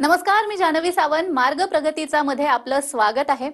नमस्कार, मी जानवी सावंत. मार्ग प्रगतीचा मध्ये आपलं स्वागत आहे.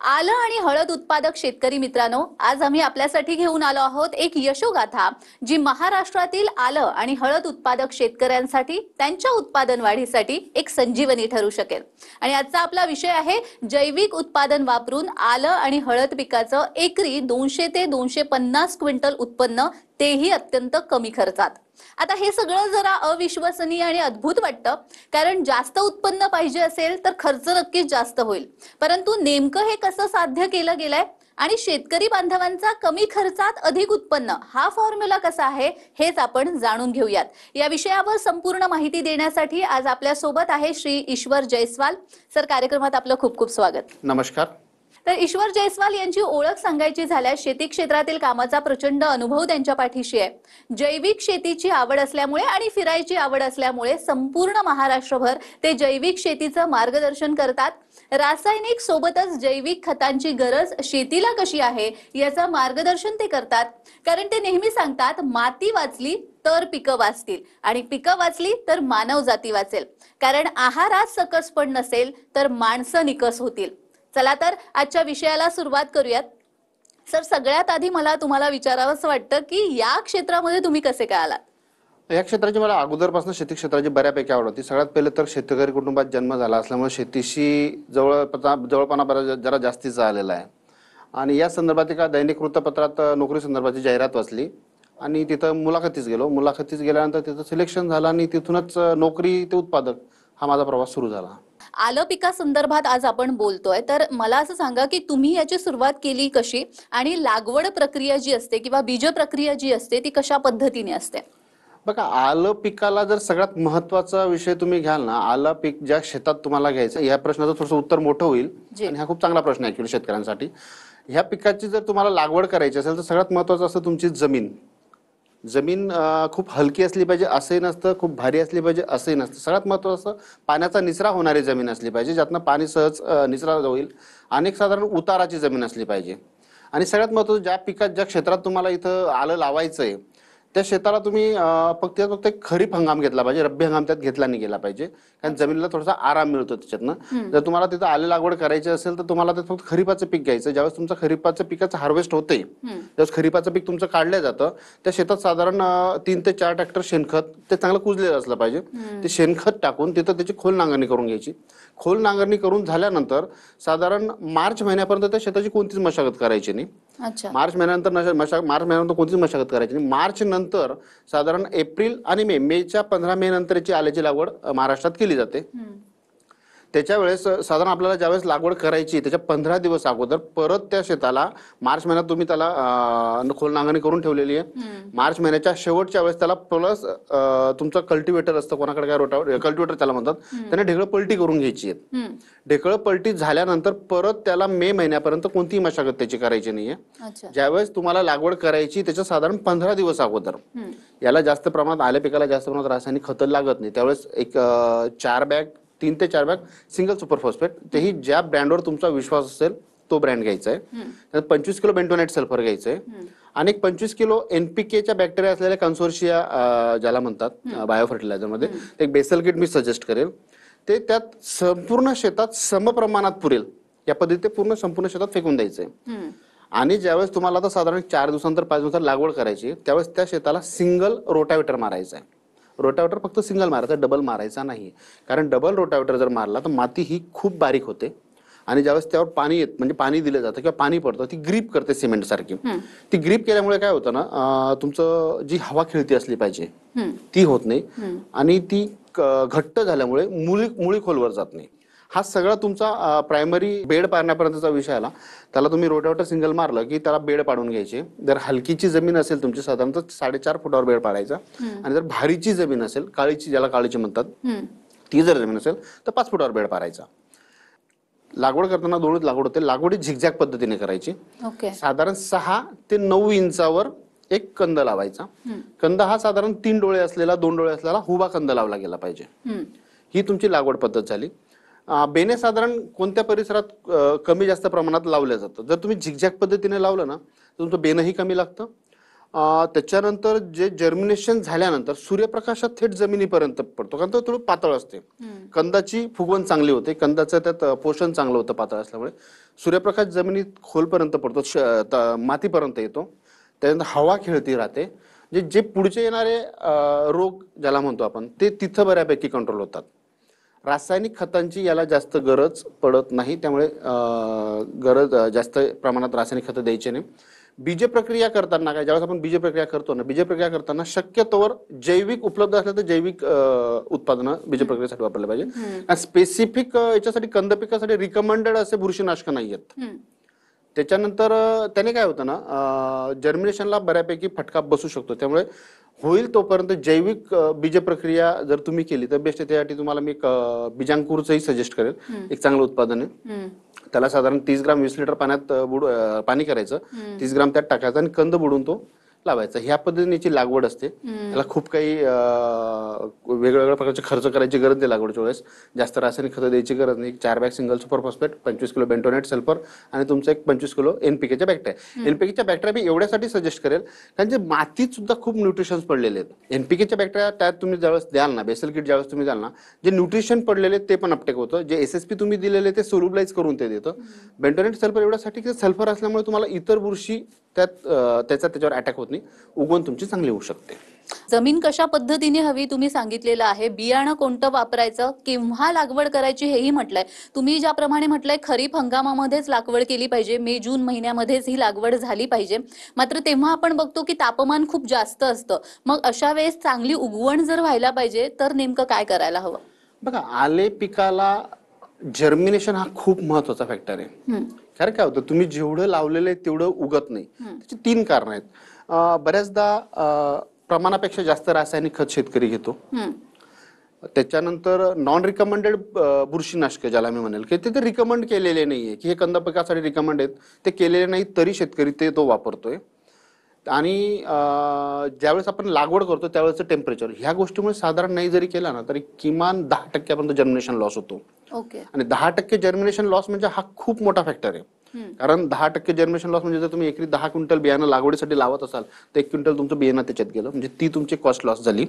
आलं आणि हळद उत्पादक शेतकरी मित्रांनो, आज आम्ही आपल्यासाठी घेऊन आलो आहोत एक यशोगाथा, जी महाराष्ट्रातील आलं आणि हळद उत्पादक शेतकऱ्यांसाठी त्यांच्या उत्पादन वाढीसाठी एक संजीवनी ठरू शकेल. आणि आजचा आपला विषय आहे जैविक उत्पादन वापरून आलं आणि हळद पिकाचं एकरी 200 ते 250 क्विंटल उत्पन्न, तेही अत्यंत कमी खर्चात. आता हे सगळं जरा अविश्वसनीय आणि अद्भुत वाटतं, कारण जास्त उत्पन्न पाहिजे असेल तर खर्च नक्कीच जास्त होईल. परंतु नेमकं हे कसं साध्य केलं गेलंय आणि शेतकरी बांधवांचा कमी खर्चात अधिक उत्पन्न हा फॉर्म्युला कसा आहे, हेच आपण जाणून घेऊयात. या विषयावर संपूर्ण माहिती देण्यासाठी आज आपल्या सोबत आहे श्री ईश्वर जयस्वाल सर. कार्यक्रमात आपलं खूप खूप स्वागत. नमस्कार. तर ईश्वर जयस्वाल यांची ओळख सांगायची झाल्यास शेती क्षेत्रातील कामाचा प्रचंड अनुभव त्यांच्या पाठीशी आहे. जैविक शेतीची आवड असल्यामुळे आणि फिरायची आवड असल्यामुळे संपूर्ण महाराष्ट्रभर ते जैविक शेतीचं मार्गदर्शन करतात. रासायनिक सोबतच जैविक खतांची गरज शेतीला कशी आहे याचं मार्गदर्शन ते करतात. कारण ते नेहमी सांगतात, माती वाचली तर पिकं वाचतील आणि पिकं वाचली तर मानव जाती वाचेल. कारण आहारात सकसपण नसेल तर माणसं निकस होतील. चला तर आजच्या विषयाला सुरुवात करूयात. सर, सगळ्यात आधी मला तुम्हाला विचारावंसं वाटतं की या क्षेत्रामध्ये तुम्ही कसे काय आलात? या क्षेत्राची मला अगोदरपासून शेती क्षेत्राची बऱ्यापैकी आवड होती. सगळ्यात पहिले तर शेतकरी कुटुंबात जन्म झाला असल्यामुळे शेतीशी जवळपणा जरा जास्तीचा आलेला आहे. आणि या संदर्भात एका दैनिक वृत्तपत्रात नोकरी संदर्भाची जाहिरात वाचली आणि तिथं मुलाखतीस गेलो. मुलाखतीस गेल्यानंतर तिथं सिलेक्शन झालं आणि तिथूनच नोकरी ते उत्पादक हा माझा प्रवास सुरू झाला. आलं पिका संदर्भात आज आपण बोलतोय, तर मला असं सांगा की तुम्ही याची सुरुवात केली कशी आणि लागवड प्रक्रिया जी असते किंवा बीज प्रक्रिया जी असते ती कशा पद्धतीने असते? बघा, आलं पिकाला जर सगळ्यात महत्वाचा विषय तुम्ही घ्याल ना, आलं पीक ज्या शेतात तुम्हाला घ्यायचं, या प्रश्नाचं थोडंसं उत्तर मोठं होईल आणि हा खूप चांगला प्रश्न आहे ऍक्च्युअली शेतकऱ्यांसाठी. ह्या पिकाची जर तुम्हाला लागवड करायची असेल तर सगळ्यात महत्वाचं असतं तुमची जमीन. जमीन खूप हलकी असली पाहिजे असंही नसतं, खूप भारी असली पाहिजे असंही नसतं. सगळ्यात महत्वाचं पाण्याचा निचरा होणारी जमीन असली पाहिजे, ज्यातनं पाणी सहज निचरा होईल. आणि एक साधारण उताराची जमीन असली पाहिजे. आणि सगळ्यात महत्वाचं, ज्या पिकात ज्या क्षेत्रात तुम्हाला इथं आलं लावायचंय त्या शेताला तुम्ही फक्त एक खरीप हंगाम घेतला पाहिजे, रब्बी हंगाम त्यात घेतला नाही गेला पाहिजे, कारण जमिनीला थोडासा आराम मिळतो त्याच्यातनं. जर तुम्हाला तिथं आले लागवड करायची असेल तर तुम्हाला ते फक्त खरीपाचं पीक घ्यायचं. ज्यावेळेस तुमचं खरीपाचं पिकाचं हार्वेस्ट होते, ज्यावेळेस खरीपाचं पीक तुमचं काढलं जातं, त्या शेतात साधारण 3 ते 4 ट्रॅक्टर शेणखत, ते चांगलं कुजलेलं असलं पाहिजे, ते शेणखत टाकून तिथं त्याची खोल नांगरणी करून घ्यायची. खोल नांगरणी करून झाल्यानंतर साधारण मार्च महिन्यापर्यंत त्या शेताची कोणतीच मशागत करायची नाही. मार्च महिन्यानंतर कोणतीच मशागत करायची नाही. मार्च नंतर साधारण एप्रिल आणि मेच्या 15 मे नंतरची आल्याची लागवड महाराष्ट्रात केली जाते. त्याच्या वेळेस साधारण आपल्याला ज्यावेळेस लागवड करायची त्याच्या 15 दिवस अगोदर परत त्या शेताला, मार्च महिन्यात तुम्ही त्याला खोल नांगरणी करून ठेवलेली आहे, मार्च महिन्याच्या शेवटच्या वेळेस त्याला प्लस तुमचं कल्टिवेटर असतं, कोणाकडे काय रोटावेटर, कल्टिवेटर त्याला म्हणतात, त्याने ढेकळं पलटी करून घ्यायची आहे. ढेकळं पलटी झाल्यानंतर परत त्याला मे महिन्यापर्यंत कोणतीही मशागत त्याची करायची नाहीये. ज्यावेळेस तुम्हाला लागवड करायची त्याच्या साधारण 15 दिवस अगोदर, याला जास्त प्रमाणात, आल्या पिकाला जास्त प्रमाणात रासायनिक खतं लागत नाही, त्यावेळेस एक 3 ते 4 बॅग सिंगल सुपर फॉस्फेट, तेही ज्या ब्रँडवर तुमचा विश्वास असेल तो ब्रँड घ्यायचा आहे. 25 किलो बेंटोनेट सल्फर घ्यायचंय आणि 25 किलो NPKच्या बॅक्टेरिया असलेल्या कन्सोर्शिया ज्याला म्हणतात बायो फर्टिलायझरमध्ये, एक बेसल किट मी सजेस्ट करेल. ते त्यात संपूर्ण शेतात समप्रमाणात पुरेल या पद्धतीने पूर्ण संपूर्ण शेतात फेकून द्यायचंय. आणि ज्यावेळेस तुम्हाला आता साधारण 4 दिवसांतर 5 दिवसांतर लागवड करायची, त्यावेळेस त्या शेताला सिंगल रोटावेटर मारायचा आहे. रोटावेटर फक्त सिंगल मारायचा, डबल मारायचा नाही. कारण डबल रोटावेटर जर मारला तर माती ही खूप बारीक होते आणि ज्यावेळेस त्यावर पाणी येत, म्हणजे पाणी दिलं जातं किंवा पाणी पडतं, ती ग्रीप करते सिमेंट सारखी. ती ग्रीप केल्यामुळे काय होतं ना, तुमचं जी हवा खेळती असली पाहिजे ती होत नाही आणि ती घट्ट झाल्यामुळे मुळी खोलवर जात नाही. हा सगळा तुमचा प्रायमरी बेड पाडण्यापर्यंतचा विषय आला. त्याला तुम्ही रोटावेटर सिंगल मारलं की त्याला बेड पाडून घ्यायचे. जर हलकीची जमीन असेल तुमची साधारणतः 4.5 फुटावर बेड पाडायचा. आणि जर भारीची जमीन असेल, काळीची, ज्याला काळीची म्हणतात, ती जर जमीन असेल तर 5 फुटावर बेड पाडायचा. लागवड करताना दोनच लागवड होते. लागवड झिगझॅग पद्धतीने करायची. साधारण 6 ते 9 इंचावर एक कंद लावायचा. कंद हा साधारण 3 डोळे असलेला, 2 डोळे असलेला हुबा कंद लावला गेला पाहिजे. ही तुमची लागवड पद्धत झाली. बेने साधारण कोणत्या परिसरात कमी जास्त प्रमाणात लावलं जातं. जर तुम्ही झिगझॅग पद्धतीने लावलं ना तर तुमचं बेनही कमी लागतं त्याच्यानंतर जे जर्मिनेशन झाल्यानंतर सूर्यप्रकाशात थेट जमिनीपर्यंत पडतो, कारण तो थोडं पातळ असते. कंदाची फुगवण चांगली होते, कंदाचं त्यात पोषण चांगलं होतं पातळ असल्यामुळे. सूर्यप्रकाश जमिनीत खोलपर्यंत पडतो, मातीपर्यंत येतो. त्यानंतर हवा खेळती राहते. जे पुढचे येणारे रोग ज्याला म्हणतो आपण, ते तिथं बऱ्यापैकी कंट्रोल होतात. रासायनिक खतांची याला जास्त गरज पडत नाही, त्यामुळे जास्त प्रमाणात रासायनिक खतं द्यायचे नाही. बीज प्रक्रिया करताना काय, ज्यावेळेस आपण बीज प्रक्रिया करतो ना, बीज प्रक्रिया करताना शक्यतोवर जैविक उपलब्ध असलं तर जैविक उत्पादनं बीज प्रक्रियेसाठी वापरले पाहिजे. स्पेसिफिक याच्यासाठी कंद पिकासाठी रिकमेंडेड असे बुरशीनाशक नाही आहेत. त्याच्यानंतर त्याने काय होतं ना, जर्मिनेशनला बऱ्यापैकी फटका बसू शकतो. त्यामुळे होईल तोपर्यंत जैविक बीज प्रक्रिया जर तुम्ही केली तर बेस्ट आहे. त्यासाठी तुम्हाला मी बीजांकुरचंही सजेस्ट करेल, एक चांगलं उत्पादन आहे. त्याला साधारण 30 ग्राम 20 लिटर पाण्यात पाणी करायचं, 30 ग्राम त्यात टाकायचं आणि कंद बुडून तो लावायचा. ह्या पद्धतीने लागवड असते. त्याला खूप काही वेगवेगळ्या प्रकारचे खर्च करायची गरज नाही लागवडच्या वेळेस. जास्त रासायनिक खतं द्यायची गरज नाही. 4 bag single super phosphate, 25 kilo bentonite sulphur आणि तुमचं एक 25 किलो एनपीकेच्या बॅक्टेरिया. एनपीकेच्या बॅक्टेरिया मी एवढ्यासाठी सजेस्ट करेल कारण जे मातीत सुद्धा खूप न्यूट्रिशन्स पडलेले आहेत. एनपीकेच्या बॅक्टेरिया त्यात तुम्ही ज्यावेळेस द्याल ना, बेसल किट ज्यावेळेस तुम्ही द्याल ना, जे न्यूट्रिशन पडलेले ते पण अपटेक होतं. जे एसएसपी तुम्ही दिलेले ते सोल्युबलाइज करून ते देतं. बेंटोनेट सल्फर एवढ्यासाठी की सल्फर असल्यामुळे तुम्हाला इतर बुरशी त्याच्यावर अटॅक होत नाही, उगवण तुमची चांगली होऊ शकते. जमीन कशा पद्धतीने हवी तुम्ही सांगितलेलं आहे, बियाणं कोणतं वापरायचं, केव्हा लागवड करायची हेही म्हटलंय तुम्ही. ज्याप्रमाणे म्हटलंय खरीप हंगामामध्येच लागवड केली पाहिजे, मे जून महिन्यामध्येच ही लागवड झाली पाहिजे. मात्र तेव्हा आपण बघतो की तापमान खूप जास्त असतं. मग अशा वेळेस चांगली उगवण जर व्हायला पाहिजे तर नेमकं काय करायला हवं? बघा, आले पिकाला जर्मिनेशन हा खूप महत्वाचा फॅक्टर आहे. कारण काय होतं, तुम्ही जेवढं लावलेलं आहे तेवढं उगत नाही. त्याची 3 कारणं आहेत. बऱ्याचदा प्रमाणापेक्षा जास्त रासायनिक खत शेतकरी घेतो. त्याच्यानंतर नॉन रिकमेंडेड बुरशीनाशक ज्याला मी म्हणेल की ते रिकमेंड केलेले नाहीये, की हे कंद पिकासाठी रिकमेंड आहेत, ते केलेले नाही तरी शेतकरी तो वापरतोय. आणि ज्यावेळेस आपण लागवड करतो त्यावेळेस टेम्परेचर, ह्या गोष्टीमुळे साधारण नाही जरी केला ना तरी किमान 10% पर्यंत जर्मिनेशन लॉस होतो. आणि 10% जर्मिनेशन लॉस म्हणजे हा खूप मोठा फॅक्टर आहे. कारण 10% जर्मिनेशन लॉस म्हणजे जर तुम्ही एकरी 10 क्विंटल बियाणं लागवडीसाठी लावत असाल तर 1 क्विंटल तुमचं बियाणं त्याच्यात गेलं, म्हणजे ती तुमची कॉस्ट लॉस झाली.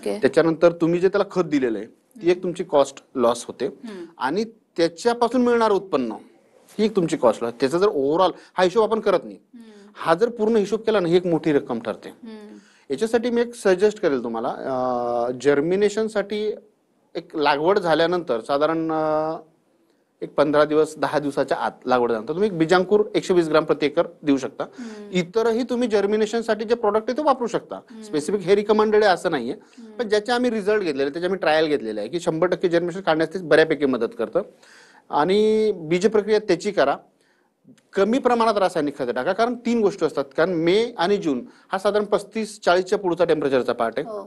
त्याच्यानंतर तुम्ही जे त्याला खत दिलेलं आहे ती एक तुमची कॉस्ट लॉस होते. आणि त्याच्यापासून मिळणारं उत्पन्न ही एक तुमची कॉस्ट लॉस. त्याचा जर ओव्हरऑल हा हिशोब आपण करत नाही, हा जर पूर्ण हिशोब केला ना ही एक मोठी रक्कम ठरते. याच्यासाठी मी एक सजेस्ट करेल तुम्हाला, जर्मिनेशनसाठी एक लागवड झाल्यानंतर साधारण एक 15 दिवस 10 दिवसाच्या आत लागवड झाल्यानंतर तुम्ही एक बीजांकुर 120 ग्राम प्रति एकर देऊ शकता. इतरही तुम्ही जर्मिनेशनसाठी जे प्रोडक्ट आहे ते वापरू शकता. स्पेसिफिक हे रिकमेंडेड आहे असं नाहीये, पण ज्याचे आम्ही रिझल्ट घेतलेले, त्याचे आम्ही ट्रायल घेतलेले आहे की 100% जर्मिनेशन काढण्यास ते बऱ्यापैकी मदत करतं. आणि बीज प्रक्रिया त्याची करा, कमी प्रमाणात रासायनिक खतं टाका. कारण 3 गोष्टी असतात, कारण मे आणि जून हा साधारण 35-40च्या पुढचा टेम्परेचरचा पार्ट आहे.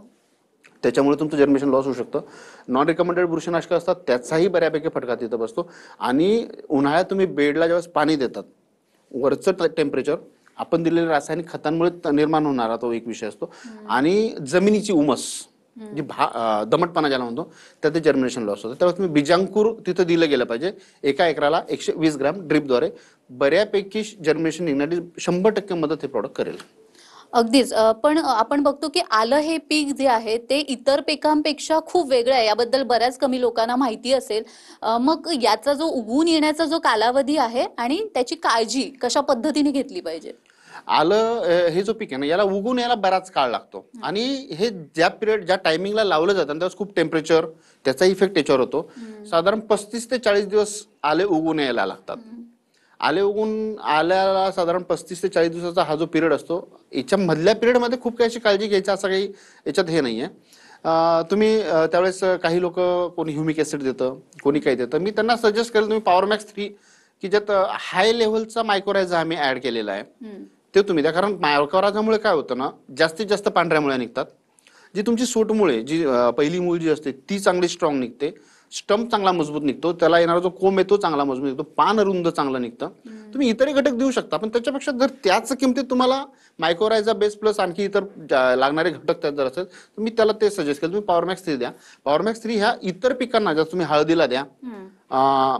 त्याच्यामुळे तुमचं जर्मिनेशन लॉस होऊ शकतं. नॉन रिकमेंडेड बुरशीनाशक असतात, त्याचाही बऱ्यापैकी फटका तिथं बसतो. आणि उन्हाळ्यात तुम्ही बेडला ज्यावेळेस पाणी देतात, वरचं टेम्परेचर आपण दिलेल्या रासायनिक खतांमुळे निर्माण होणारा तो एक विषय असतो. आणि जमिनीची उमस, जी दमटपणा ज्याला म्हणतो, त्यात जर्मिनेशन लॉस होतं. त्यावेळेस तुम्ही बीजांकुर तिथं दिलं गेलं पाहिजे. एका एकराला 120 ग्राम ड्रिपद्वारे बऱ्यापैकी जर्मिनेशन निघण्याची 100% मदत हे प्रॉडक्ट करेल. अगदीच. पण आपण बघतो की आलं हे पीक जे आहे ते इतर पिकांपेक्षा खूप वेगळं आहे, याबद्दल बऱ्याच कमी लोकांना माहिती असेल. मग याचा जो उगवून येण्याचा जो कालावधी आहे आणि त्याची काळजी कशा पद्धतीने घेतली पाहिजे? आलं हे जो पीक आहे ना, याला उगवून यायला बराच काळ लागतो. आणि हे ज्या टायमिंगला लावलं जातं त्यावेळेस खूप टेम्परेचर, त्याचा इफेक्ट याच्यावर होतो. साधारण 35 ते 40 दिवस आले उगवून यायला लागतात. आले उगवून आल्याला साधारण 35 ते 40 दिवसाचा हा जो पिरियड असतो, याच्या मधल्या पिरियडमध्ये खूप काही अशी काळजी घ्यायची असं काही याच्यात हे नाहीये. तुम्ही त्यावेळेस काही लोक कोणी ह्युमिक ऍसिड देतं, कोणी काही देतं. मी त्यांना सजेस्ट करेल तुम्ही पॉवरमॅक्स 3 की ज्यात हाय लेव्हलचा मायक्रोरायझा आम्ही ऍड केलेला आहे ते तुम्ही द्या. कारण मायक्रोरायझामुळे काय होतं ना, जास्तीत जास्त पांढऱ्या मुळ्या निघतात. जी तुमची सूट मुळे, जी पहिली मूळ जी असते ती चांगली स्ट्रॉंग निघते. स्टंप चांगला मजबूत निघतो, त्याला येणारा जो कोंब आहे तो चांगला मजबूत निघतो, पान रुंद चांगलं निघतं. तुम्ही इतरही घटक देऊ शकता, पण त्याच्यापेक्षा जर त्याच किमतीत तुम्हाला मायक्रोरायझा बेस प्लस आणखी इतर लागणारे घटक त्यात जर असेल तर मी त्याला ते सजेस्ट केलं, तुम्ही पॉवरमॅक्स 3 द्या. पॉवरमॅक्स 3 ह्या इतर पिकांना जर तुम्ही हळदीला द्या,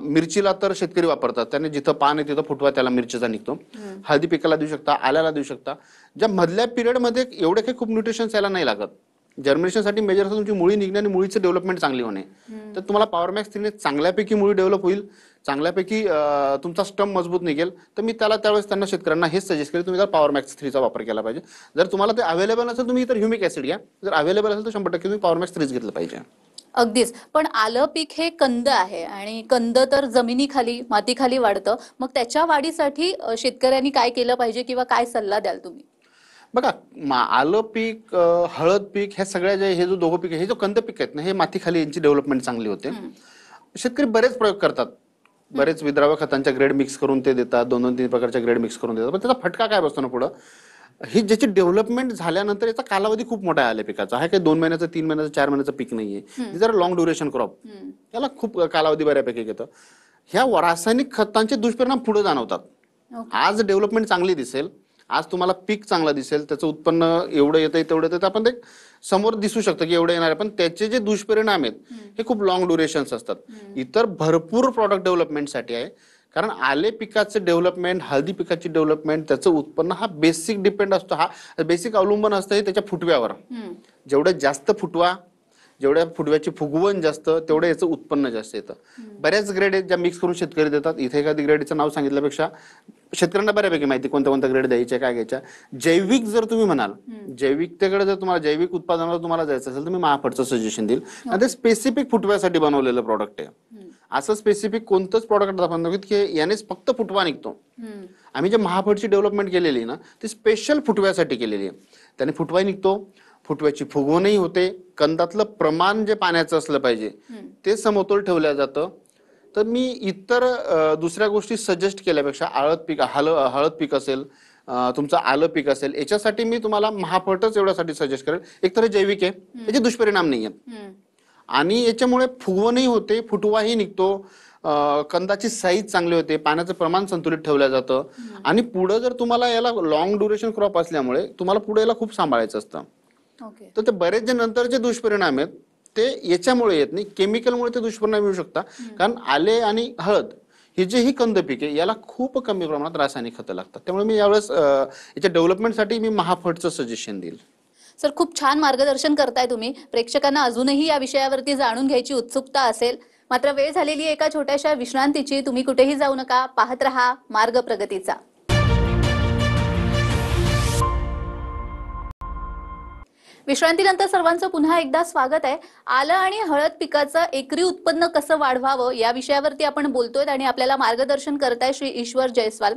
मिरचीला तर शेतकरी वापरतात, त्याने जिथं पान आहे तिथं फुटवा त्याला मिरचीचा निघतो. हळदी पिकाला देऊ शकता, आल्याला देऊ शकता. ज्या मधल्या पिरियडमध्ये एवढे काही खूप न्यूट्रिशन्स यायला नाही लागत, जर्मिनेशनसाठी मेजर असं तुमची मुळी निघणे आणि मुळीचं डेव्हलपमेंट चांगली होणे, तर तुम्हाला पॉवरमॅक्स 3 चांगल्यापैकी मुळी डेव्हलप होईल, चांगल्यापैकी तुमचा स्टंप मजबूत निघेल. तर मी त्यावेळेस त्यांना शेतकऱ्यांना हेच सजेस्ट केलं, तुम्ही जर पॉवरमॅक्स 3 चा वापर केला पाहिजे. जर तुम्हाला ते अवेलेबल असेल तुम्ही इतर ह्युमिक ऍसिड घ्या, जर अवेलेबल असेल तर 100% तुम्ही पॉवरमॅक्स 3 घेतलं पाहिजे. अगदीच. पण आलं पीक हे कंद आहे आणि कंद तर जमिनीखाली मातीखाली वाढतं, मग त्याच्या वाढीसाठी शेतकऱ्यांनी काय केलं पाहिजे किंवा काय सल्ला द्याल तुम्ही? बघा, आलं पीक, हळद पीक, ह्या सगळ्या हे जो दोघं पीक आहे, हे जो कंद पीक आहेत ना, हे मातीखाली यांची डेव्हलपमेंट चांगली होते. शेतकरी बरेच प्रयोग करतात, बरेच विद्राव्य खतांच्या ग्रेड मिक्स करून ते देतात, 2-3 प्रकारच्या ग्रेड मिक्स करून देतात, पण त्याचा फटका काय बसतो ना पुढं, ही ज्याची डेव्हलपमेंट झाल्यानंतर याचा कालावधी खूप मोठा आहे आल्या पिकाचा. हा काही 2 महिन्याचं, 3 महिन्याचं, 4 महिन्याचं पीक नाहीये, जरा लॉंग ड्युरेशन क्रॉप, त्याला खूप कालावधी बऱ्यापैकी घेतं. ह्या रासायनिक खतांचे दुष्परिणाम पुढे जाणवतात. आज डेव्हलपमेंट चांगली दिसेल, आज तुम्हाला पीक चांगलं दिसेल, त्याचं उत्पन्न एवढं येतंय तेवढं येतं, आपण ते समोर दिसू शकतं की एवढं येणार आहे, पण त्याचे जे दुष्परिणाम आहेत हे खूप लॉंग ड्युरेशन्स असतात. इतर भरपूर प्रॉडक्ट डेव्हलपमेंटसाठी आहे, कारण आले पिकाचं डेव्हलपमेंट, हळदी पिकाची डेव्हलपमेंट, त्याचं उत्पन्न हा बेसिक डिपेंड असतो, हा बेसिक अवलंबन असतं हे त्याच्या फुटव्यावर. जेवढं जास्त फुटवा, जेवढ्या फुटव्याची फुगवण जास्त, तेवढं याचं उत्पन्न जास्त येतं. बऱ्याच ग्रेड आहेत ज्या मिक्स करून शेतकरी देतात. इथे एखादी ग्रेडचं नाव सांगितल्यापेक्षा शेतकऱ्यांना बऱ्यापैकी माहिती कोणत्या कोणत्या ग्रेड द्यायच्या, काय घ्यायच्या. जैविक जर तुम्ही म्हणाल, जैविकतेकडे जर तुम्हाला जैविक उत्पादनावर तुम्हाला जायचं असेल तर मी महाफडचं सजेशन देईल, आणि ते स्पेसिफिक फुटव्यासाठी बनवलेलं प्रॉडक्ट आहे. असं स्पेसिफिक कोणतंच प्रॉडक्ट आपण बघित की यानेच फक्त फुटवा निघतो. आम्ही जे महाफडची डेव्हलपमेंट केलेली ना, ती स्पेशल फुटव्यासाठी केलेली आहे. त्याने फुटवाही निघतो, फुटव्याची फुगवणही होते, कंदातलं प्रमाण जे पाण्याचं असलं पाहिजे ते समतोल ठेवलं जातं. तर मी इतर दुसऱ्या गोष्टी सजेस्ट केल्यापेक्षा हळद पीक असेल, तुमचं आलं पीक असेल, याच्यासाठी मी तुम्हाला महाफटच एवढ्यासाठी सजेस्ट करेल. एक तर जैविक आहे, याचे दुष्परिणाम नाही आहेत, आणि याच्यामुळे फुगवणही होते, फुटवाही निघतो, कंदाची साईज चांगली होते, पाण्याचं प्रमाण संतुलित ठेवलं जातं, आणि पुढे जर तुम्हाला याला लॉंग ड्युरेशन क्रॉप असल्यामुळे तुम्हाला पुढे याला खूप सांभाळायचं असतं. तर ते बरेच जे नंतरचे दुष्परिणाम आहेत ते याच्यामुळे येत नाही, केमिकलमुळे ते दुष्परिणाम येऊ शकतात. कारण आले आणि हळद हे जे ही कंद पीक आहे याला खूप कमी प्रमाणात रासायनिक खतं लागतात. त्यामुळे मी यावेळेस याच्या डेव्हलपमेंटसाठी मी महाफडचं सजेशन देईल. सर, खूप छान मार्गदर्शन करताय तुम्ही. प्रेक्षकांना अजूनही या विषयावरती जाणून घ्यायची उत्सुकता असेल, मात्र वेळ झालेली आहे एका छोट्याशा विश्रांतीची. तुम्ही कुठेही जाऊ नका, पाहत रहा मार्ग प्रगतीचा. विश्रांतीनंतर सर्वांचं पुन्हा एकदा स्वागत आहे. आलं आणि हळद पिकाचं एकरी उत्पन्न कसं वाढवावं या विषयावरती आपण बोलतोय आणि आपल्याला मार्गदर्शन करताय श्री ईश्वर जयस्वाल.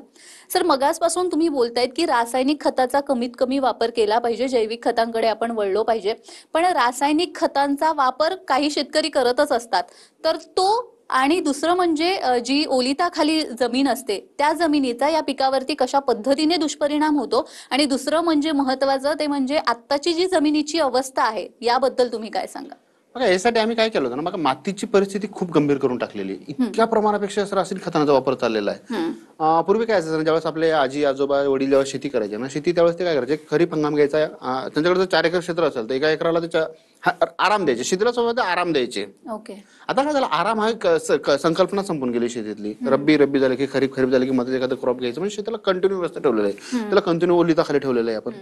सर, मगासपासून तुम्ही बोलतायत की रासायनिक खताचा कमीत कमी वापर केला पाहिजे, जैविक खतांकडे आपण वळलो पाहिजे. पण रासायनिक खतांचा वापर काही शेतकरी करतच असतात, तर तो आणि दुसरं म्हणजे जी ओलिताखाली जमीन असते त्या जमिनीचा या पिकावरती कशा पद्धतीने दुष्परिणाम होतो, आणि दुसरं म्हणजे महत्वाचं ते म्हणजे आत्ताची जी जमिनीची अवस्था आहे याबद्दल तुम्ही काय सांगा? बघा, यासाठी आम्ही काय केलं होतं ना, बघा मातीची परिस्थिती खूप गंभीर करून टाकलेली आहे. इतक्या प्रमाणापेक्षा रासायनिक खतांचा वापर चाललेला आहे. पूर्वी काय असायचं, ज्यावेळेस आपले आजी आजोबा वडील जेव्हा शेती करायचे ना, शेती त्यावेळेस ते काय करायचे, खरीप हंगाम घ्यायचा, त्यांच्याकडे जर 4 एकर क्षेत्र असेल तर 1 एकराला त्याच्या आराम द्यायचे, शेतीला आराम द्यायचे. आता काय झालं, आराम हा संकल्पना संपून गेली शेतीतली. रब्बी झाली की खरीप झाली की मध्ये एखादं क्रॉप घ्यायचं, म्हणजे शेताला कंटिन्यू व्यवस्था ठेवलेलं आहे, त्याला कंटिन्यू ओलिता खाली ठेवलेलं आहे आपण,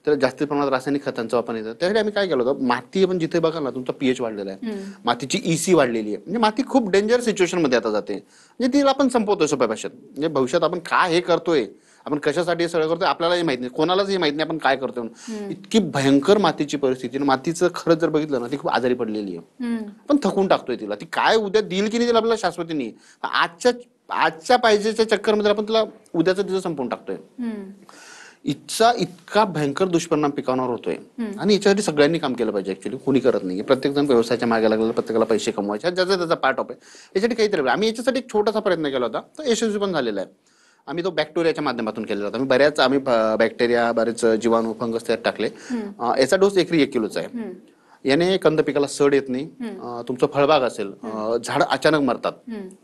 त्याला जास्त प्रमाणात रासायनिक खतांचा वापर येतं. त्यासाठी आम्ही काय केलं होतं, माती आपण जिथे बघा ना तुमचा पीएच वाढलेला आहे, मातीची ईसी वाढलेली आहे, म्हणजे माती खूप डेंजर सिच्युएशन मध्ये आता जाते, म्हणजे तिला आपण संपवतोय सोप्या भाषेत. म्हणजे भविष्यात आपण काय हे करतोय, आपण कशासाठी हे सगळं करतोय आपल्यालाही माहित नाही, कोणालाच माहित नाही आपण काय करतोय. इतकी भयंकर मातीची परिस्थिती, मातीचं खरं जर बघितलं ना ती खूप आजारी पडलेली आहे, पण थकून टाकतोय तिला. ती काय उद्या देईल की नाही दिला आपल्याला शाश्वती नाही, आजच्या पाहिजेच्या चक्करमध्ये आपण तिला उद्याचं तिचं संपवून टाकतोय. इतका भयंकर दुष्परिणाम पिकांवर होतोय, आणि याच्यासाठी सगळ्यांनी काम केलं पाहिजे. ऍक्च्युली कोणी करत नाही, प्रत्येक जण व्यवसायाच्या मागे लागलेला, प्रत्येकाला पैसे कमवायचे, ज्याचा त्याचा पार्ट ऑफ आहे. यासाठी काहीतरी आम्ही याच्यासाठी एक छोटासा प्रयत्न केला होता, तो यशस्वी पण झालेला आहे. आम्ही तो बॅक्टेरियाच्या माध्यमातून केलेला होता. आम्ही बॅक्टेरिया, बरेच जीवाणू, फंगस त्यात टाकले. याचा डोस एकरी 1 किलोचा आहे. याने कंद पिकाला सड येत नाही. तुमचं फळबाग असेल, झाड अचानक मरतात,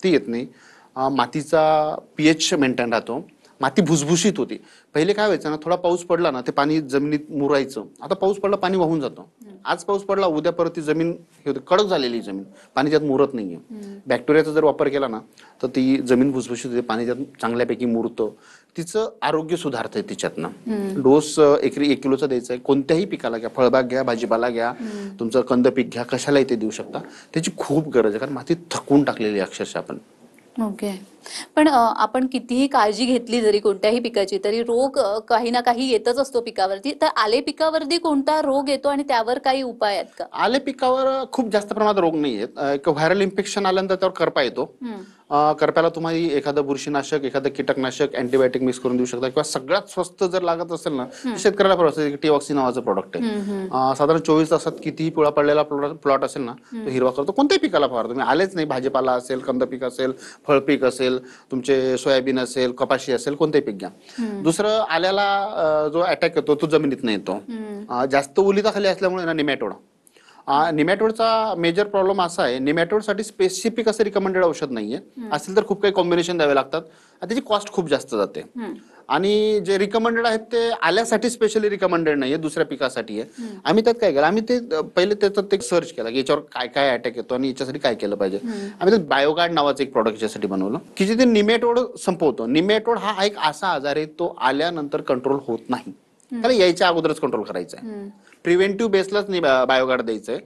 ती येत नाही. मातीचा पीएच मेंटेन राहतो, माती भुसभुशीत होती. पहिले काय व्हायचं ना, थोडा पाऊस पडला ना ते पाणी जमिनीत मुरायचं. आता पाऊस पडला पाणी वाहून जातं. आज पाऊस पडला उद्या परत ती जमीन कडक झालेली जमीन, पाणी त्यात मुरत नाहीये. बॅक्टेरियाचा जर वापर केला ना तर ती जमीन भुसभुशीत होते, पाणी त्यात चांगल्यापैकी मुरतं, तिचं आरोग्य सुधारतंय तिच्यातनं. डोस एकरी 1 किलोचा द्यायचा आहे. कोणत्याही पिकाला घ्या, फळबाग घ्या, भाजीपाला घ्या, तुमचं कंद पीक घ्या, कशालाही ते देऊ शकता. त्याची खूप गरज आहे, कारण माती थकवून टाकलेली आहे अक्षरशः आपण. ओके. पण आपण कितीही काळजी घेतली जरी कोणत्याही पिकाची तरी रोग काही ना काही येतच असतो पिकावरती. तर आले पिकावरती कोणता रोग येतो आणि त्यावर काही उपाय आहेत का? आले पिकावर खूप जास्त प्रमाणात रोग नाही आहेत. एक व्हायरल इन्फेक्शन आल्यानंतर त्यावर करपा येतो. करप्याला तुम्ही एखादं बुरशीनाशक, एखादं कीटकनाशक, अँटीबायोटिक मिक्स करून देऊ शकता. किंवा सगळ्यात स्वस्त जर लागत असेल ना, शेतकऱ्याला परवडतं. टीऑक्सी नावाचं प्रॉडक्ट आहे. साधारण 24 तासात कितीही पिवळा पडलेला प्लॉट असेल ना तो हिरवा करतो. कोणत्याही पिकाला फवारा तुम्ही, आलेच नाही, भाजीपाला असेल, कंद पीक असेल, फळपीक असेल, तुमचे सोयाबीन असेल, कपाशी असेल, कोणतेही पीक घ्या. दुसरं, आल्याला जो अटॅक येतो तो जमिनीत येतो. जास्त ओलिताखाली असल्यामुळे ना निमॅटोड. निमॅटोडचा मेजर प्रॉब्लेम असा आहे, निमॅटोडसाठी स्पेसिफिक असं रिकमेंडेड औषध नाहीये. असेल तर खूप काही कॉम्बिनेशन द्यावे लागतात, त्याची कॉस्ट खूप जास्त जाते. आणि जे रिकमेंडेड आहेत ते आल्यासाठी स्पेशली रिकमेंडेड नाहीये, दुसऱ्या पिकासाठी आहे. आम्ही त्यात काय केलं, आम्ही ते पहिले त्याच्यात एक सर्च केला की याच्यावर काय काय अटॅक येतो आणि याच्यासाठी काय केलं पाहिजे. आम्ही त्यात बायोगार्ड नावाचं एक प्रॉडक्ट याच्यासाठी बनवलं की जे ते निमॅटोड संपवतो. निमॅटोड हा एक असा आजार आहे तो आल्यानंतर कंट्रोल होत नाही, त्याला यायच्या अगोदरच कंट्रोल करायचा आहे. प्रिव्हेंटिव्ह बेसलाच बायोगार्ड द्यायचं आहे,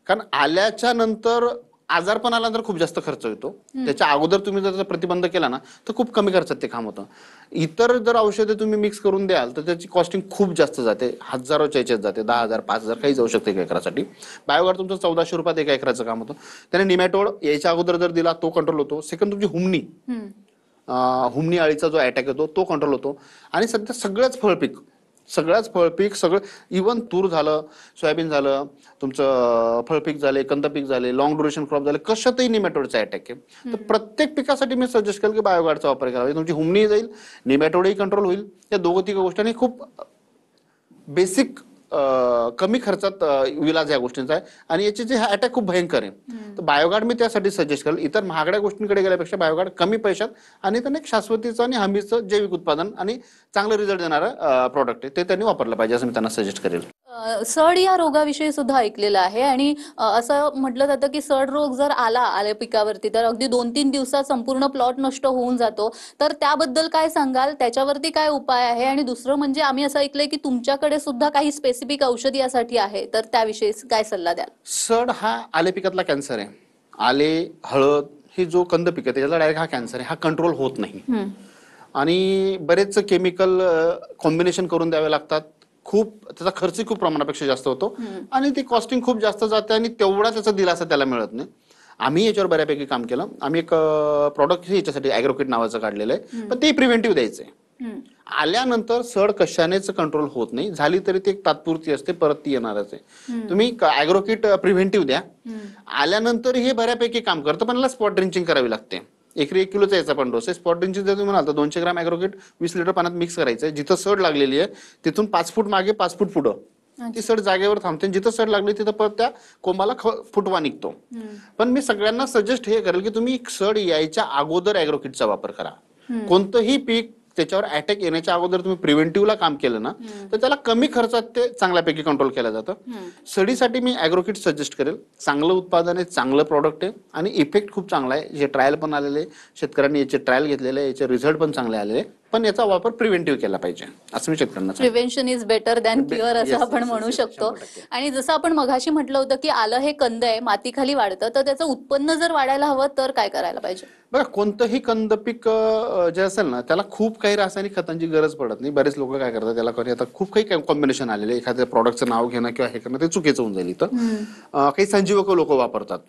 कारण आल्याच्या नंतर आजारपण आल्यानंतर खूप जास्त खर्च येतो. त्याच्या अगोदर तुम्ही जर त्याचा प्रतिबंध केला ना तर खूप कमी खर्चात ते काम होतं. इतर जर औषधे तुम्ही मिक्स करून द्याल तर त्याची कॉस्टिंग खूप जास्त जाते, हजारोच्या याच्यात जाते, 10,000 5,000 काही जाऊ शकते एका एकरासाठी. बायोगार्ड तुमचं 1400 रुपयात एका एकराचं काम होतं. त्याने निमॅटोड यायच्या अगोदर जर दिला तो कंट्रोल होतो. सेकंड, तुमची हुमणी अळीचा जो अटॅक येतो तो कंट्रोल होतो. आणि सध्या सगळंच फळपीक सगळं, इव्हन तूर झालं, सोयाबीन झालं, तुमचं फळपीक झाले, कंद पीक झाले, लॉंग ड्युरेशन क्रॉप झाले, कशातही निमॅटोडचा अटॅक आहे. तर प्रत्येक पिकासाठी मी सजेस्ट केलं की बायोगार्डचा वापर करावा. तुमची हुमणी जाईल, निमॅटोडही कंट्रोल होईल. या दोघं तिघ गोष्टी खूप बेसिक कमी खर्चात विलाज या गोष्टींचा आहे. आणि याचे जे अटॅक खूप भयंकर आहे. तर बायोगार्ड मी त्यासाठी सजेस्ट करेल. इतर महागड्या गोष्टींकडे गेल्यापेक्षा बायोगार्ड कमी पैशात आणि त्यांनी एक शाश्वतीचं आणि हमीचं जैविक उत्पादन आणि चांगलं रिझल्ट देणारं प्रॉडक्ट आहे, ते त्यांनी वापरलं पाहिजे असं मी त्यांना सजेस्ट करेल. सड या रोगाविषयी सुद्धा ऐकलेलं आहे आणि असं म्हटलं जातं की सड रोग जर आल्या पिकावरती तर अगदी 2-3 दिवसात संपूर्ण प्लॉट नष्ट होऊन जातो. तर त्याबद्दल काय सांगाल, त्याच्यावरती काय उपाय आहे? आणि दुसरं म्हणजे आम्ही असं ऐकलंय की तुमच्याकडे सुद्धा काही स्पेसिफिक औषधी यासाठी आहे, तर त्याविषयी काय सल्ला द्याल? सड हा आले पिकातला कॅन्सर आहे. आले, हळद हे जो कंद पीक आहे त्याला डायरेक्ट हा कॅन्सर आहे, हा कंट्रोल होत नाही. आणि बरेच केमिकल कॉम्बिनेशन करून द्यावे लागतात. खूप त्याचा खर्च खूप प्रमाणापेक्षा जास्त होतो आणि ती कॉस्टिंग खूप जास्त जाते आणि तेवढा त्याचा दिलासा त्याला मिळत नाही. आम्ही याच्यावर बऱ्यापैकी काम केलं. आम्ही एक प्रॉडक्ट याच्यासाठी ॲग्रोकिट नावाचं काढलेलं आहे, पण ते प्रिव्हेंटिव्ह द्यायचंय. आल्यानंतर सड कशानेच कंट्रोल होत नाही, झाली तरी ती एक तात्पुरती असते, परत ती येणारच आहे. तुम्ही ॲग्रोकिट प्रिव्हेंटिव्ह द्या, आल्यानंतर हे बऱ्यापैकी काम करतं, पण स्पॉट ड्रिंचिंग करावी लागते. एकरी 1 किलोचा याचा पण डोस आहे. स्पॉट ड्रिंचिंग जर तुम्ही म्हणाल तर 200 ग्रॅम ॲग्रोकिट 20 लिटर पाण्यात मिक्स करायचं आहे. जिथं सड लागलेली आहे तिथून 5 फूट मागे 5 फूट पुढं ती सड जागेवर थांबते. जिथं सड लागली तिथं परत त्या कोंबाला फुटवा निघतो. पण मी सगळ्यांना सजेस्ट हे करेल की तुम्ही सड यायच्या अगोदर ॲग्रोकिटचा वापर करा. कोणतंही पीक त्याच्यावर अटॅक येण्याच्या अगोदर तुम्ही प्रिव्हेंटिव्हला काम केलं ना तर त्याला कमी खर्चात ते चांगल्यापैकी कंट्रोल केलं जातं. सडीसाठी मी ॲग्रोकिट सजेस्ट करेल. चांगलं उत्पादन आहे, चांगलं प्रॉडक्ट आहे आणि इफेक्ट खूप चांगला आहे. जे ट्रायल पण आलेले, शेतकऱ्यांनी याचे ट्रायल घेतलेले, याचे रिझल्ट पण चांगले आलेले. पण याचा वापर प्रिव्हेंटिव्ह केला पाहिजे असं मी शेतकऱ्यांना सांगेन. Prevention is better than cure असं आपण म्हणू शकतो. आणि जसं आपण मघाशी म्हटलं होतं की आलं हे कंद आहे, मातीखाली वाढतं, तर त्याचं उत्पन्न जर वाढायला हवं तर काय करायला पाहिजे? बघा, कोणतंही कंद पीक जे असेल ना त्याला खूप काही रासायनिक खतांची गरज पडत नाही. बरेच लोक काय करतात, त्याला आता खूप काही कॉम्बिनेशन आलेले, एखाद्या प्रॉडक्टचं नाव घेणं किंवा हे करणं ते चुकीचं होऊन जाईल. इथं काही संजीवक लोक वापरतात.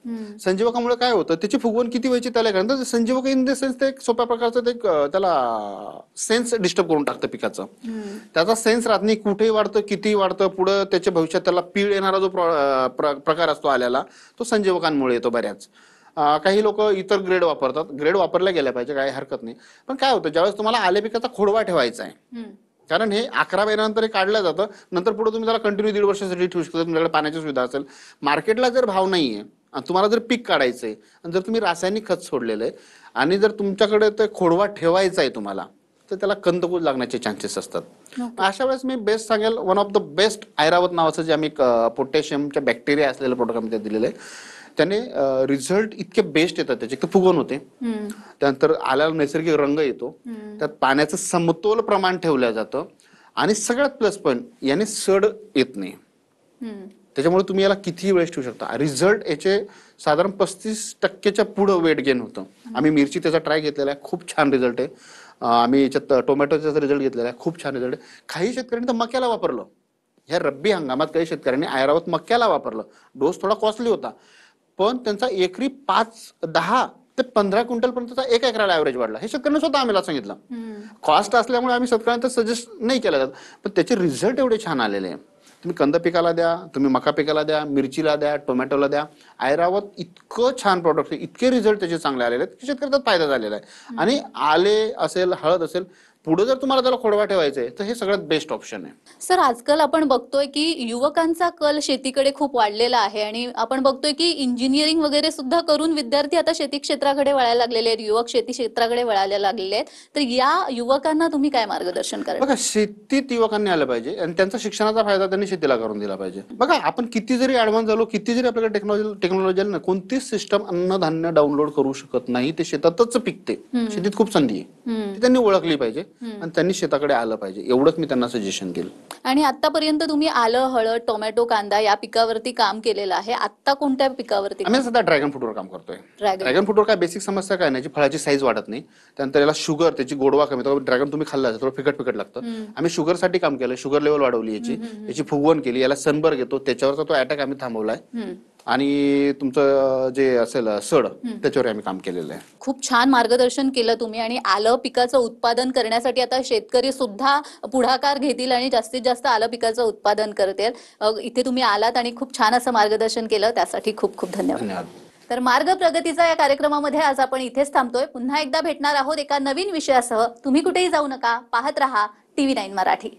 संजीवकामुळे काय होतं, त्याची फुगवण किती व्हायची त्याला कारण संजीवक इन द सेन्स ते एक सोप्या प्रकारचं ते त्याला सेन्स डिस्टर्ब करून टाकतं पिकाचं. त्याचा सेन्स राहत नाही, कुठेही वाढतं, कितीही वाढतं, पुढं त्याच्या भविष्यात त्याला पीळ येणारा जो प्रकार असतो आल्याला तो संजीवकांमुळे येतो बऱ्याच. काही लोक इतर ग्रेड वापरतात. ग्रेड वापरल्या गेल्या पाहिजे, काही हरकत नाही. पण काय होतं, ज्यावेळेस तुम्हाला आले पिकाचा खोडवा ठेवायचा आहे कारण हे 11 महिन्यानंतर हे काढलं जातं, नंतर पुढे तुम्ही त्याला कंटिन्यू 1.5 वर्षासाठी ठेवू शकता. तुमच्याकडे पाण्याची सुविधा असेल, मार्केटला जर भाव नाहीये आणि तुम्हाला जर पीक काढायचंय आणि जर तुम्ही रासायनिक खत सोडलेलं आहे आणि जर तुमच्याकडे ते खोडवा ठेवायचा आहे तुम्हाला, तर त्याला कंदकुज लागण्याचे चान्सेस असतात. अशा वेळेस मी बेस्ट सांगेल, one of the best Airavat नावाचं जे आम्ही पोटॅशियमच्या बॅक्टेरिया असलेलं प्रोडक्ट आम्ही दिलेलं आहे, त्याने रिझल्ट इतके बेस्ट येतात त्याचे. एक तर फुगवण होते, त्यानंतर आल्याला नैसर्गिक रंग येतो, त्यात पाण्याचं समतोल प्रमाण ठेवलं जातं आणि सगळ्यात प्लस पॉईंट, याने सड येत नाही. त्याच्यामुळे तुम्ही याला कितीही वेळेस ठेवू शकता. रिझल्ट याचे साधारण 35% पुढं वेट गेन होतं. आम्ही मिरची त्याचा ट्राय घेतलेला आहे, खूप छान रिझल्ट आहे. आम्ही याच्यात टोमॅटोचा रिझल्ट घेतलेला आहे, खूप छान रिझल्ट आहे. काही शेतकऱ्यांनी तर मक्याला वापरलं. ह्या रब्बी हंगामात काही शेतकऱ्यांनी ऐरावत मक्याला वापरलं. डोस थोडा कॉस्टली होता, पण त्यांचा एकरी 10 ते 15 क्विंटल पर्यंतचा 1 एकराला ऍव्हरेज वाढला. हे शेतकऱ्यांनी स्वतः आम्हाला सांगितलं. कॉस्ट असल्यामुळे आम्ही शेतकऱ्यांना सजेस्ट नाही केलं जात, पण त्याचे रिझल्ट एवढे छान आलेले आहे. तुम्ही कंद पिकाला द्या, तुम्ही मका पिकाला द्या, मिरचीला द्या, टोमॅटोला द्या, ऐरावत इतकं छान प्रॉडक्ट आहे, इतके रिझल्ट त्याचे चांगले आलेले आहेत की शेतकऱ्याचा फायदा झालेला आहे. आणि आले असेल, हळद असेल, पुढे जर तुम्हाला त्याला खोडवा ठेवायचा आहे तर हे सगळ्यात बेस्ट ऑप्शन आहे. सर, आजकाल आपण बघतोय की युवकांचा कल शेतीकडे खूप वाढलेला आहे आणि आपण बघतोय की इंजिनिअरिंग वगैरे सुद्धा करून विद्यार्थी आता शेती क्षेत्राकडे वळायला लागलेले आहेत, युवक शेती क्षेत्राकडे वळायला लागलेले आहेत. तर या युवकांना तुम्ही काय मार्गदर्शन कराल? बघा, शेतीत युवकांनी आलं पाहिजे आणि त्यांचा शिक्षणाचा फायदा त्यांनी शेतीला करून दिला पाहिजे. बघा, आपण किती जरी ऍडव्हान्स झालो, किती जरी आपल्याकडे टेक्नॉलॉजी आली ना, कोणतीच सिस्टम अन्नधान्य डाउनलोड करू शकत नाही. ते शेतातच पिकते. शेतीत खूप संधी आहे, ती त्यांनी ओळखली पाहिजे आणि त्यांनी शेताकडे आलं पाहिजे. एवढंच मी त्यांना सजेशन केलं. आणि आतापर्यंत तुम्ही आलं, हळद, टोमॅटो, कांदा या पिकावरती काम केलेलं आहे. आता कोणत्या पिकावरती? आम्ही सध्या ड्रॅगन फ्रूटवर काम करतोय. ड्रॅगन ड्रॅगन फ्रूटवर काय बेसिक समस्या काय नाही, फळाची साईज वाढत नाही, त्यानंतर याला शुगर, त्याची गोडवा कमी होतो. ड्रॅगन तुम्ही खाल्ला थोडं फिकट लागतं. आम्ही शुगरसाठी काम केलं, शुगर लेवल वाढवली याची फुगवण केली, याला सनबर्ग येतो त्याच्यावरचा तो अटॅक आम्ही थांबवलाय आणि तुमचं जे असेल सड त्याच्यावर आम्ही काम केलेलं आहे. खूप छान मार्गदर्शन केलं तुम्ही. आणि आलं पिकाचं उत्पादन करण्यासाठी आता शेतकरी सुद्धा पुढाकार घेतील आणि जास्तीत जास्त आलं पिकाचं उत्पादन करतील. इथे तुम्ही आलात आणि खूप छान असं मार्गदर्शन केलं, त्यासाठी खूप खूप धन्यवाद. धन्यवाद. तर मार्ग प्रगतीचा या कार्यक्रमामध्ये आज आपण इथेच थांबतोय. पुन्हा एकदा भेटणार आहोत एका नवीन विषयासह. तुम्ही कुठेही जाऊ नका, पाहत रहा TV9 मराठी.